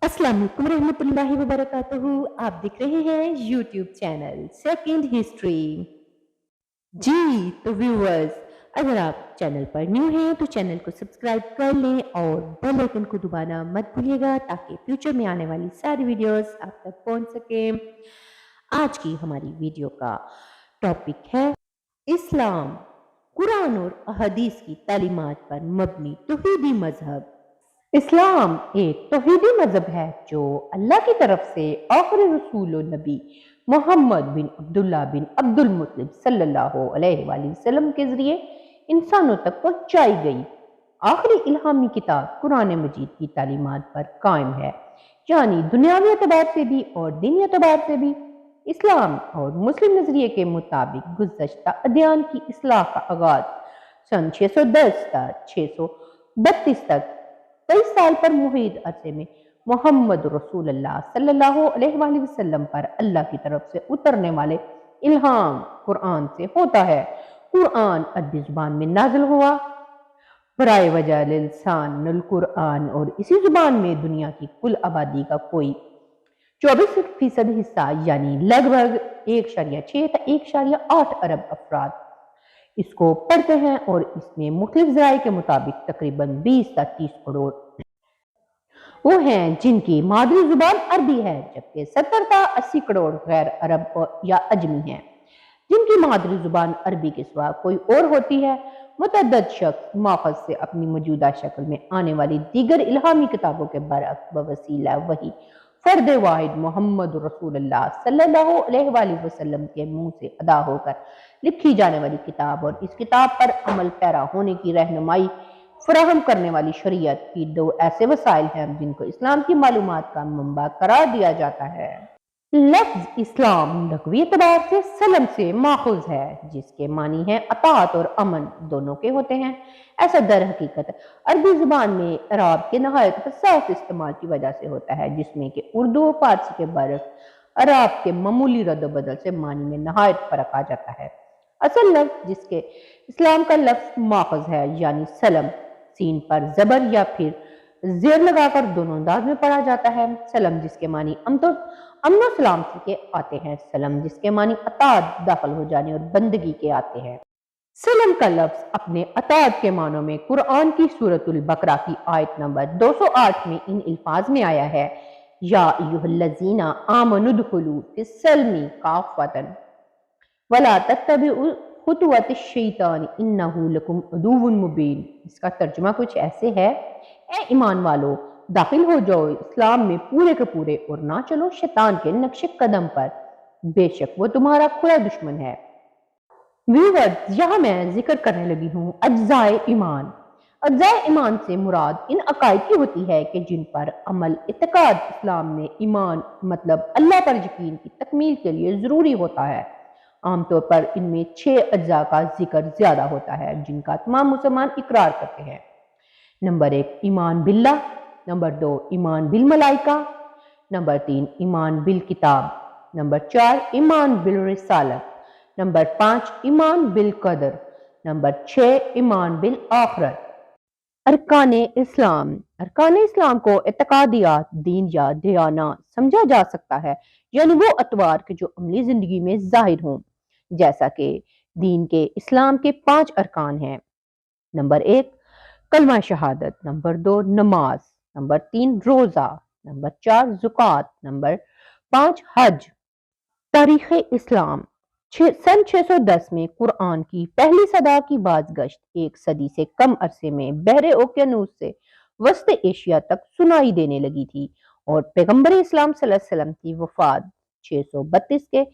अस्सलाम वालेकुम रहमतुल्लाहि व बरकातुहू। आप देख रहे हैं यूट्यूब चैनल सेकंड हिस्ट्री। जी तो व्यूअर्स, अगर आप चैनल पर न्यू हैं तो चैनल को सब्सक्राइब कर लें और बेल आइकन को दबाना मत भूलिएगा ताकि फ्यूचर में आने वाली सारी वीडियोस आप तक पहुंच सके। आज की हमारी वीडियो का टॉपिक है इस्लाम, कुरान और अहदीस की तालीमात पर मबनी तौहीदी मजहब। इस्लाम एक तौहीदी मजहब है जो अल्लाह की तरफ से आखिरी रसूल और नबी मोहम्मद बिन अब्दुल्ला बिन अब्दुल मुत्तलिब सल्लल्लाहु अलैहि वसल्लम के जरिए इंसानों तक पहुंचाई गई आखिरी इल्हामी किताब कुरान मजीद की तालीमात पर कायम है, यानी दुनियावी एतबार से भी और दीनी एतबार से भी। इस्लाम और मुस्लिम नजरिए के मुताबिक गुज़श्ता अदयान की इस्लाह का आगाज सन 610 से 632 तक 23 साल पर मुहीत अरसे में मोहम्मद रसूलुल्लाह सल्लल्लाहु अलैहि वसल्लम पर अल्लाह की तरफ से उतरने वाले इल्हाम कुरान से होता है। कुरान अरबी जुबान में नाजिल हुआ बराए वजह लिसान कुरान और इसी जुबान में दुनिया की कुल आबादी का कोई 24% हिस्सा यानी लगभग 1.6 से 1.8 अरब अफराद इसको पढ़ते हैं और इसमें मुख्तलिफ ज़राए के मुताबिक तकरीबन 20 से 30 करोड़ वो हैं जिनकी मादरी जुबान अरबी है, जबकि 70 से 80 करोड़ गैर अरब या अजमी हैं जिनकी मादरी जुबान अरबी के सिवा कोई और होती है। मुतअद्दिद शख्स माखज़ से अपनी मौजूदा शक्ल में आने वाली दीगर इल्हामी किताबों के बरअक्स बवसीला वही फर्द वाहिद मोहम्मद रसूलुल्लाह सल्लल्लाहु अलैहि वसल्लम के मुंह से अदा होकर लिखी जाने वाली किताब और इस किताब पर अमल पैरा होने की रहनुमाई फराहम करने वाली शरीयत की दो ऐसे वसाइल हैं जिनको इस्लाम की मालूमात का मंबा करार दिया जाता है। लफ्ज इस्लाम लग़वी एतबार से सलम से माखूज है, जिसके मानी है अताअत और अमन दोनों के होते हैं। ऐसा दर हकीकत अरबी जुबान में अराब के नहायत हसास इस्तेमाल की वजह से होता है, जिसमें कि उर्दू और फारसी के बरक्स अराब के मामूली रद्द बदल से मानी में नहायत फर्क आ जाता है। असल लफ्ज जिसके इस्लाम का लफ्ज माखज है यानी सलम, सीन पर जबर या फिर जेर लगाकर दोनों अंदाज में पढ़ा जाता है। सलम जिसके मानी अमन सलामती के आते हैं, सलम जिसके मानी अताअत दाखिल हो जाने और बंदगी के आते हैं। सलम का लफ्ज अपने अताअत के मानों में कुरान की सूरतुल बकरा की आयत नंबर 208 में इन अल्फाज में आया है, या अय्युहल्लज़ीना आमनुदखुलू फिस्सल्मी काफ़तन वला तत्तबिउ खुतुवतिश शैतान इन्नहु लकुम अदुव्वुन मुबीन। इसका तर्जुमा कुछ ऐसे है, ए ईमान वालो दाखिल हो जाओ इस्लाम में पूरे के पूरे और ना चलो शैतान के नक्शे कदम पर, बेशक वो तुम्हारा खुला दुश्मन है। व्यूअर्स, यहाँ मैं जिक्र करने लगी हूँ अज्जाए ईमान। अज्जाए ईमान से मुराद इन अकायद की होती है कि जिन पर अमल इत्तेकाद इस्लाम में ईमान मतलब अल्लाह पर यकीन की तकमील के लिए ज़रूरी होता है। आमतौर पर इनमें 6 अज्जा का जिक्र ज्यादा होता है जिनका तमाम मुसलमान इकरार करते हैं। नंबर 1 ईमान बिल्लाह, नंबर 2 ईमान बिल मलाइका, नंबर 3 ईमान बिल किताब, नंबर 4 ईमान बिल रिसालत, नंबर 5 ईमान बिल कदर, नंबर 6 ईमान बिल आखरत। अरकान इस्लाम को एतकादियात दीन या दयाना समझा जा सकता है, यानी वो अतवार के जो अमली जिंदगी में जाहिर हों, जैसा कि दीन के इस्लाम के 5 अरकान हैं। नंबर 1 कलमा शहादत, नंबर 2 नमाज, नंबर 3 रोजा, नंबर 4 ज़ुकात, नंबर 5 हज। तारीख़ इस्लाम सन 610 में कुरान की पहली सदा की बाज़गश्त 1 सदी से कम अरसे में बहरे ओकेनूस से वस्त एशिया तक सुनाई देने लगी थी और पैगम्बर इस्लाम सल्लल्लाहु अलैहि वसल्लम की वफात 632 के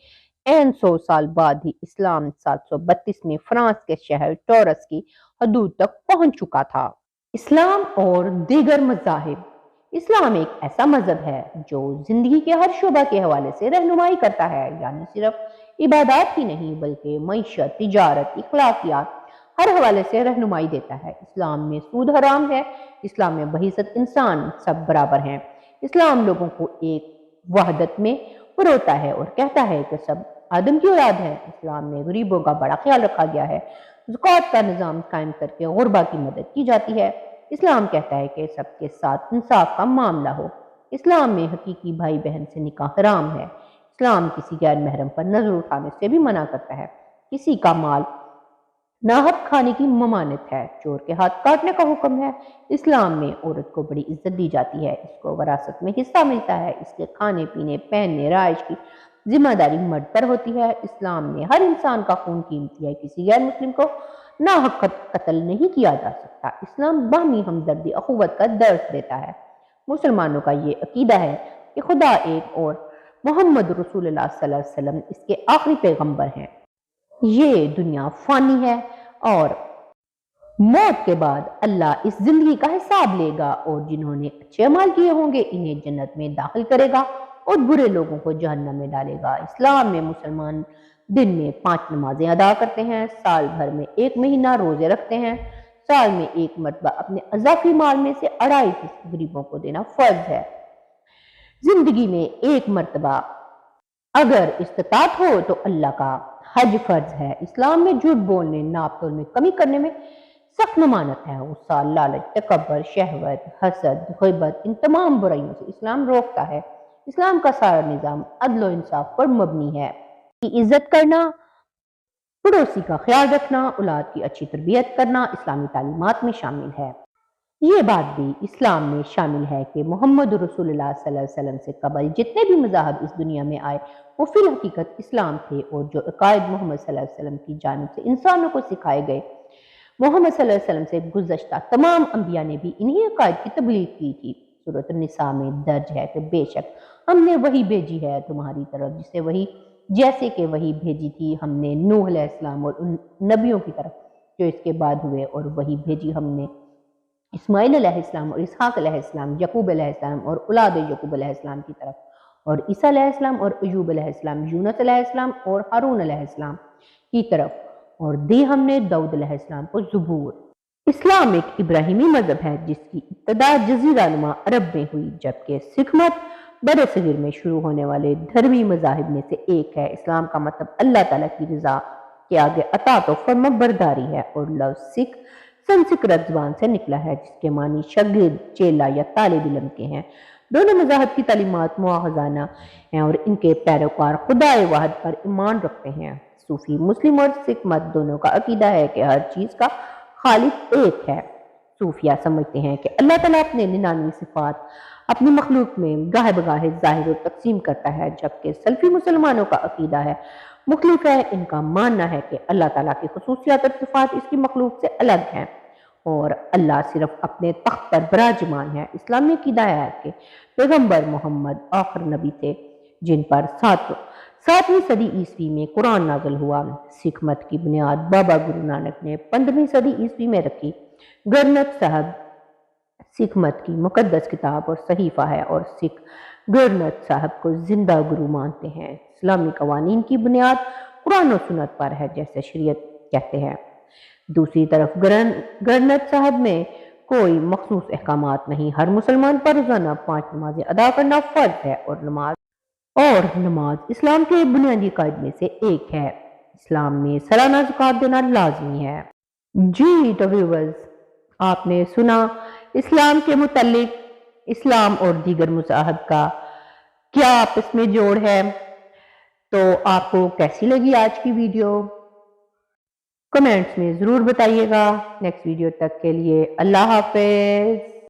100 साल बाद ही इस्लाम 732 में फ्रांस के शहर टॉरस की हदूद तक पहुंच चुका था। इस्लाम और दीगर मज़ाहिब। इस्लाम एक ऐसा मजहब है जो जिंदगी के हर शोबा के हवाले से रहनुमाई करता है, यानी सिर्फ इबादत ही नहीं बल्कि मईशत, तिजारत, इखलाकियात हर हवाले से रहनुमाई देता है। इस्लाम में सूद हराम है, इस्लाम में बहिसत इंसान सब बराबर हैं। इस्लाम लोगों को एक वहदत में परोता है और कहता है कि सब आदम की औलाद है। इस्लाम में गरीबों का बड़ा ख्याल रखा गया है, ज़कात का निज़ाम कायम करके गुरबा की मदद की जाती है। इस्लाम कहता है कि सबके साथ इंसाफ का मामला हो। اسلام میں حقیقی بھائی بہن سے نکاح حرام ہے۔ اسلام کسی غیر محرم پر نظر اٹھانے سے بھی منع کرتا ہے۔ کسی کا مال ناحق کھانے کی ممانعت ہے۔ چور کے ہاتھ کاٹنے کا حکم ہے۔ اسلام میں عورت کو بڑی عزت دی جاتی ہے۔ اس کو وراثت میں حصہ ملتا ہے۔ اس کے کھانے پینے، پہننے، رہائش کی ذمہ داری مرد پر ہوتی ہے۔ اسلام میں ہر انسان کا خون قیمتی ہے۔ کسی غیر مسلم کو ناحق قتل نہیں کیا جا سکتا۔ اسلام باہمی ہمدردی، اخوت کا درس دیتا ہے۔ مسلمانوں کا یہ عقیدہ ہے کہ خدا ایک اور محمد رسول اللہ صلی اللہ علیہ وسلم اس کے آخری پیغمبر ہیں۔ یہ دنیا فانی ہے اور موت کے بعد اللہ اس زندگی کا حساب لے گا، اور جنہوں نے اچھے اعمال کیے ہوں گے انہیں جنت میں داخل کرے گا اور برے لوگوں کو جہنم میں ڈالے گا۔ اسلام میں مسلمان دن میں 5 نمازیں ادا کرتے ہیں، سال بھر میں 1 مہینہ روزے رکھتے ہیں، سال میں 1 مرتبہ اپنے اضافی مال میں سے 2.5% غریبوں کو دینا فرض ہے۔ زندگی میں 1 مرتبہ اگر استطاعت ہو تو اللہ کا حج فرض ہے۔ اسلام میں جھوٹ بولنے، ناپ تول میں کمی کرنے میں سخت ممانعت ہے۔ غصہ، لالچ، تکبر، شہوت، حسد، غیبت، ان تمام برائیوں سے اسلام روکتا ہے۔ اسلام کا سارا نظام عدل و انصاف پر مبنی ہے۔ کی عزت کرنا، پڑوسی کا خیال رکھنا، اولاد کی اچھی تربیت کرنا اسلامی تعلیمات میں شامل ہے۔ یہ بات بھی اسلام میں شامل ہے کہ محمد رسول اللہ صلی اللہ علیہ وسلم سے قبل جتنے بھی مذاہب اس دنیا میں آئے وہ فی الحقیقت اسلام تھے، اور جو عقائد محمد صلی اللہ علیہ وسلم کی جانب سے انسانوں کو سکھائے گئے، محمد صلی اللہ علیہ وسلم سے گزشتہ تمام انبیاء نے بھی انہی عقائد کی تبلیغ کی تھی۔ سورۃ النساء میں درج ہے کہ بے شک ہم نے وحی بھیجی ہے تمہاری طرف، جیسے کہ وحی بھیجی تھی ہم نے نوح علیہ السلام اور ان نبیوں کی طرف جو اس کے بعد ہوئے، اور وحی بھیجی ہم نے اسماعیل علیہ السلام اور اسحاق علیہ السلام، یعقوب علیہ السلام اور اولاد یعقوب علیہ السلام کی طرف، اور عیسیٰ علیہ السلام اور ایوب علیہ السلام، یونس علیہ السلام اور ہارون علیہ السلام کی طرف، اور دی ہم نے داؤد علیہ السلام کو زبور۔ اسلام ایک ابراہیمی مذہب ہے جس کی ابتدا جزیرہ نما عرب میں ہوئی، جبکہ سکھ مت بر صغیر میں شروع ہونے والے دھرمی مذاہب میں سے ایک ہے۔ اسلام کا مطلب اللہ تعالیٰ کی رضا کے آگے اطاعت و فرما برداری ہے، اور لفظ سکھ سنسکرت زبان سے نکلا ہے جس کے معنی شاگرد، چیلا یا طالب علم کے ہیں۔ دونوں مذاہب کی تعلیمات مواخذانہ ہیں اور ان کے پیروکار خدا واحد پر ایمان رکھتے ہیں۔ صوفی مسلم اور سکھ مت دونوں کا عقیدہ ہے کہ ہر چیز کا خالق ایک ہے۔ صوفیہ سمجھتے ہیں کہ اللہ تعالیٰ اپنے 99 صفات اپنی مخلوق میں گاہے بگاہے ظاہر و تقسیم کرتا ہے، جبکہ سلفی مسلمانوں کا عقیدہ ہے مختلف ہے۔ ان کا ماننا ہے کہ اللہ تعالیٰ کی خصوصیات اور صفات اس کی مخلوق سے الگ ہیں اور اللہ صرف اپنے تخت پر براجمان ہے۔ اسلامی عقیدہ ہے کہ پیغمبر محمد آخر نبی تھے جن پر 7ویں صدی عیسوی میں قرآن نازل ہوا۔ سکھ مت کی بنیاد بابا گرو نانک نے 15ویں صدی عیسوی میں رکھی۔ گرنتھ صاحب سکھ مت کی مقدس کتاب اور صحیفہ ہے، اور سکھ گرنتھ صاحب کو زندہ گرو مانتے ہیں۔ اسلامی قوانین کی بنیاد قرآن و سنت پر ہے جیسے شریعت کہتے ہیں۔ دوسری طرف گرنتھ صاحب میں کوئی مخصوص احکامات نہیں۔ ہر مسلمان پر روزانہ 5 نمازیں ادا کرنا فرض ہے، اور نماز اسلام کے بنیادی قاعد میں سے ایک ہے۔ اسلام میں سالانہ زکوٰۃ دینا لازمی ہے۔ جی تو ویورز، آپ نے سنا اسلام کے متعلق اسلام اور دیگر مذاہب کا کیا آپس میں جوڑ ہے۔ تو آپ کو کیسی لگی آج کی ویڈیو؟ کمنٹس میں ضرور بتائیے گا۔ نیکسٹ ویڈیو تک کے لیے اللہ حافظ۔